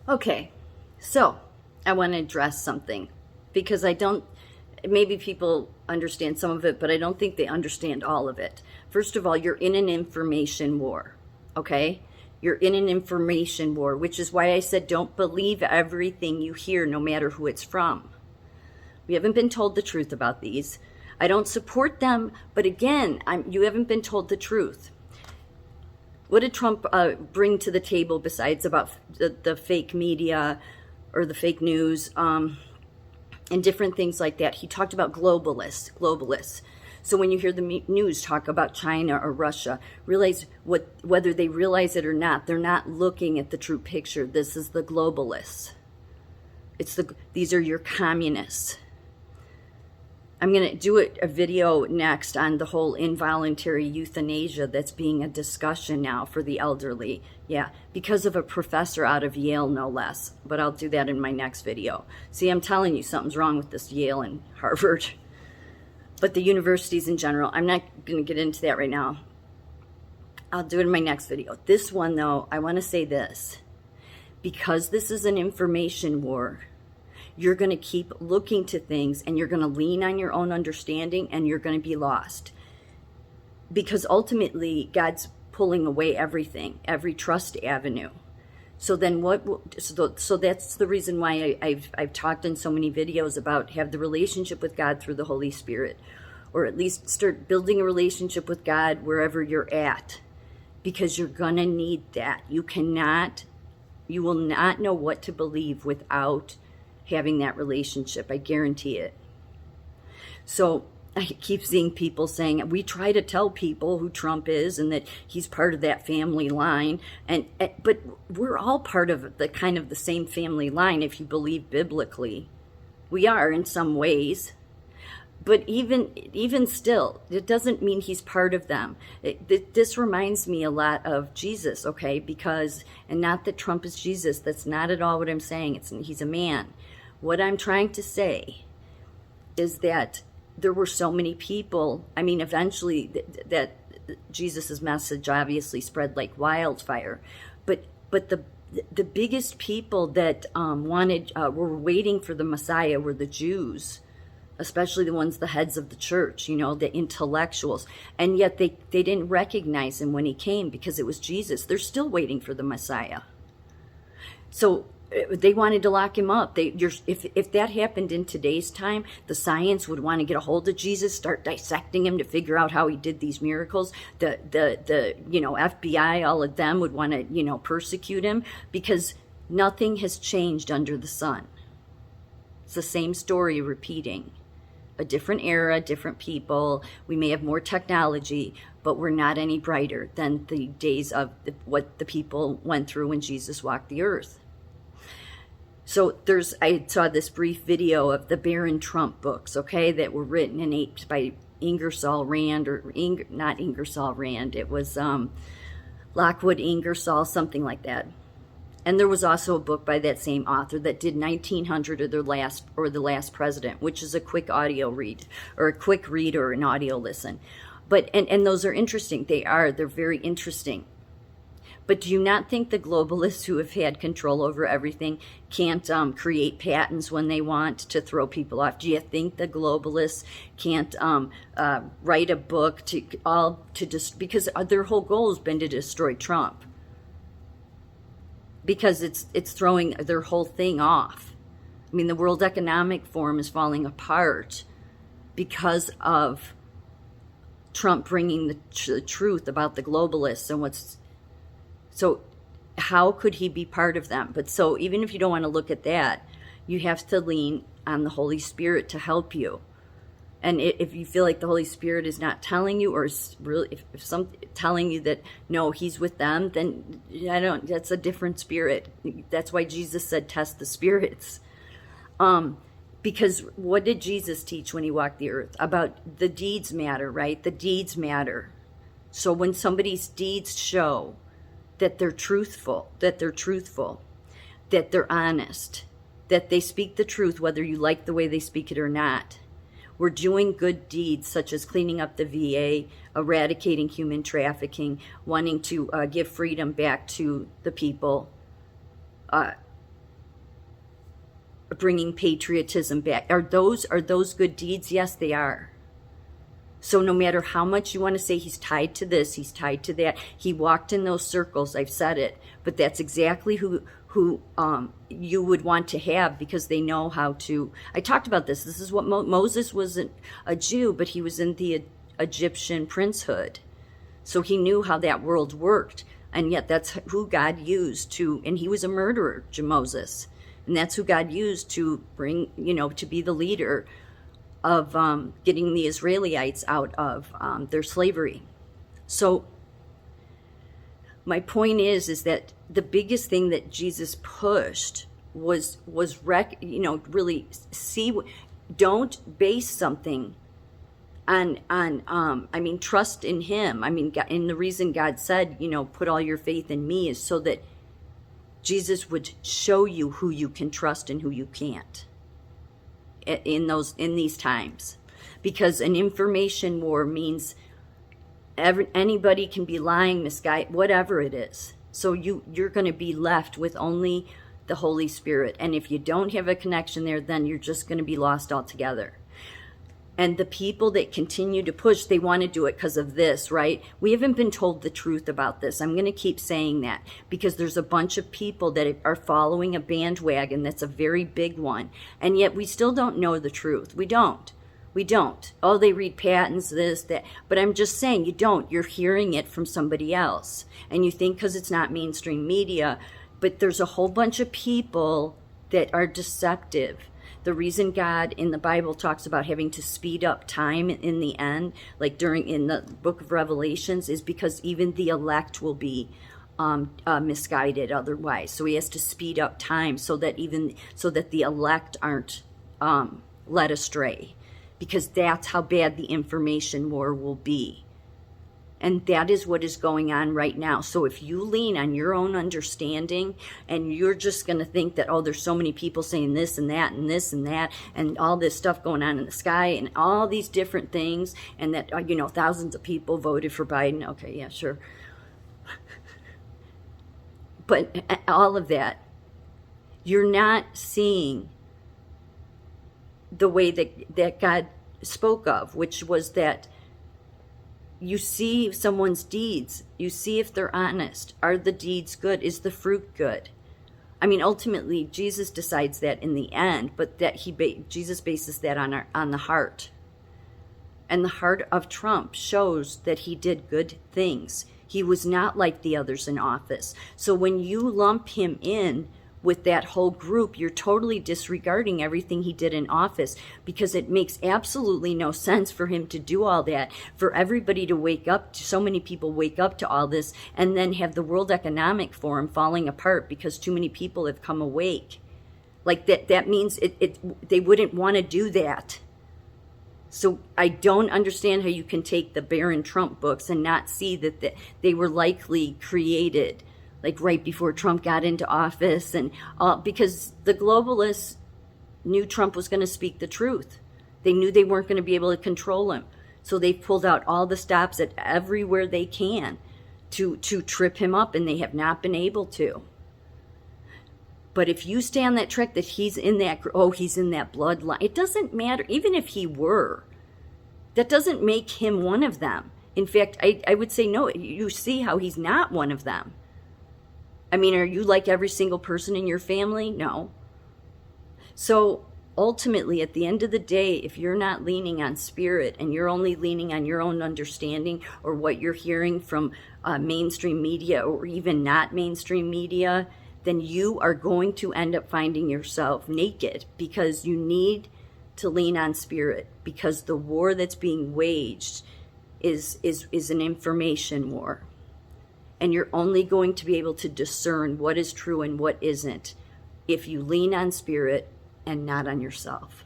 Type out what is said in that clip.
Okay, so I want to address something because maybe people understand some of it, but I don't think they understand all of it. First of all, you're in an information war, okay? You're in an information war, which is why I said don't believe everything you hear, no matter who it's from. We haven't been told the truth about these. I don't support them, but again, you haven't been told the truth. What did Trump bring to the table besides about the fake media or the fake news and different things like that? He talked about globalists. So when you hear the news talk about China or Russia, realize whether they realize it or not, they're not looking at the true picture. This is the globalists. These are your communists. I'm going to do a video next on the whole involuntary euthanasia that's being a discussion now for the elderly. Yeah, because of a professor out of Yale, no less. But I'll do that in my next video. See, I'm telling you something's wrong with this Yale and Harvard. But the universities in general, I'm not going to get into that right now. I'll do it in my next video. This one, though, I want to say this. Because this is an information war, you're going to keep looking to things and you're going to lean on your own understanding and you're going to be lost. Because ultimately, God's pulling away everything, every trust avenue. So then so that's the reason why I've talked in so many videos about have the relationship with God through the Holy Spirit, or at least start building a relationship with God wherever you're at, because you're going to need that. You will not know what to believe without having that relationship. I guarantee it. So I keep seeing people saying, we try to tell people who Trump is and that he's part of that family line. But we're all part of the kind of the same family line if you believe biblically. We are in some ways. But even still, it doesn't mean he's part of them. This reminds me a lot of Jesus, okay? And not that Trump is Jesus. That's not at all what I'm saying. He's a man. What I'm trying to say is that there were so many people. I mean, eventually that Jesus's message obviously spread like wildfire. But the biggest people that were waiting for the Messiah were the Jews, especially the ones, the heads of the church, the intellectuals. And yet they didn't recognize him when he came because it was Jesus. They're still waiting for the Messiah. So they wanted to lock him up. If that happened in today's time, the science would want to get a hold of Jesus, start dissecting him to figure out how he did these miracles. The FBI, all of them would want to, persecute him because nothing has changed under the sun. It's the same story repeating. A different era, different people. We may have more technology, but we're not any brighter than the days of what the people went through when Jesus walked the earth. So I saw this brief video of the Barron Trump books, okay, that were written by Ingersoll Rand, not Ingersoll Rand, it was Lockwood Ingersoll, something like that. And there was also a book by that same author that did 1900 or the last president, which is a quick audio read, or a quick read or an audio listen. But and those are interesting. They're very interesting. But do you not think the globalists who have had control over everything can't create patents when they want to throw people off? Do you think the globalists can't write a book because their whole goal has been to destroy Trump? Because it's throwing their whole thing off. I mean, the World Economic Forum is falling apart because of Trump bringing the truth about the globalists and So how could he be part of them? But so even if you don't want to look at that, you have to lean on the Holy Spirit to help you. And if you feel like the Holy Spirit is not telling you, or is really if telling you that no, he's with them, then that's a different spirit. That's why Jesus said test the spirits. Because what did Jesus teach when he walked the earth? About the deeds matter, right? The deeds matter. So when somebody's deeds show that they're truthful, that they're honest, that they speak the truth, whether you like the way they speak it or not. We're doing good deeds such as cleaning up the VA, eradicating human trafficking, wanting to give freedom back to the people, bringing patriotism back. Are those good deeds? Yes, they are. So no matter how much you want to say he's tied to this, he's tied to that, he walked in those circles, I've said it, but that's exactly who you would want to have, because they know how to. I talked about this. This is what Moses wasn't a Jew, but he was in the Egyptian princehood. So he knew how that world worked. And yet that's who God used to, and he was a murderer, Moses. And that's who God used to bring, to be the leader of getting the Israelites out of their slavery. So my point is that the biggest thing that Jesus pushed was really don't base something on trust in him. And the reason God said, put all your faith in me, is so that Jesus would show you who you can trust and who you can't in these times. Because an information war means anybody can be lying, misguided, whatever it is. So you're going to be left with only the Holy Spirit. And if you don't have a connection there, then you're just going to be lost altogether. And the people that continue to push, they want to do it because of this, right? We haven't been told the truth about this. I'm going to keep saying that, because there's a bunch of people that are following a bandwagon that's a very big one. And yet we still don't know the truth. We don't. Oh, they read patents, this, that. But I'm just saying, you don't. You're hearing it from somebody else. And you think because it's not mainstream media. But there's a whole bunch of people that are deceptive. The reason God in the Bible talks about having to speed up time in the end, like in the book of Revelations, is because even the elect will be misguided otherwise. So he has to speed up time so that the elect aren't led astray, because that's how bad the information war will be. And that is what is going on right now. So if you lean on your own understanding and you're just going to think that, oh, there's so many people saying this and that and this and that and all this stuff going on in the sky and all these different things, and that, thousands of people voted for Biden. Okay, yeah, sure. But all of that, you're not seeing the way that God spoke of, which was that you see someone's deeds. You see if they're honest. Are the deeds good? Is the fruit good? Ultimately, Jesus decides that in the end, but that Jesus bases that on the heart. And the heart of Trump shows that he did good things. He was not like the others in office. So when you lump him in with that whole group, you're totally disregarding everything he did in office, because it makes absolutely no sense for him to do all that, for everybody to wake up, so many people wake up to all this, and then have the World Economic Forum falling apart because too many people have come awake. Like that means they wouldn't want to do that. So I don't understand how you can take the Barron Trump books and not see that they were likely created like right before Trump got into office, and because the globalists knew Trump was going to speak the truth. They knew they weren't going to be able to control him. So they pulled out all the stops at everywhere they can to trip him up, and they have not been able to. But if you stay on that track that he's in that bloodline, it doesn't matter. Even if he were, that doesn't make him one of them. In fact, I would say no, you see how he's not one of them. Are you like every single person in your family? No. So ultimately, at the end of the day, if you're not leaning on spirit and you're only leaning on your own understanding or what you're hearing from mainstream media or even not mainstream media, then you are going to end up finding yourself naked, because you need to lean on spirit, because the war that's being waged is an information war. And you're only going to be able to discern what is true and what isn't if you lean on spirit and not on yourself.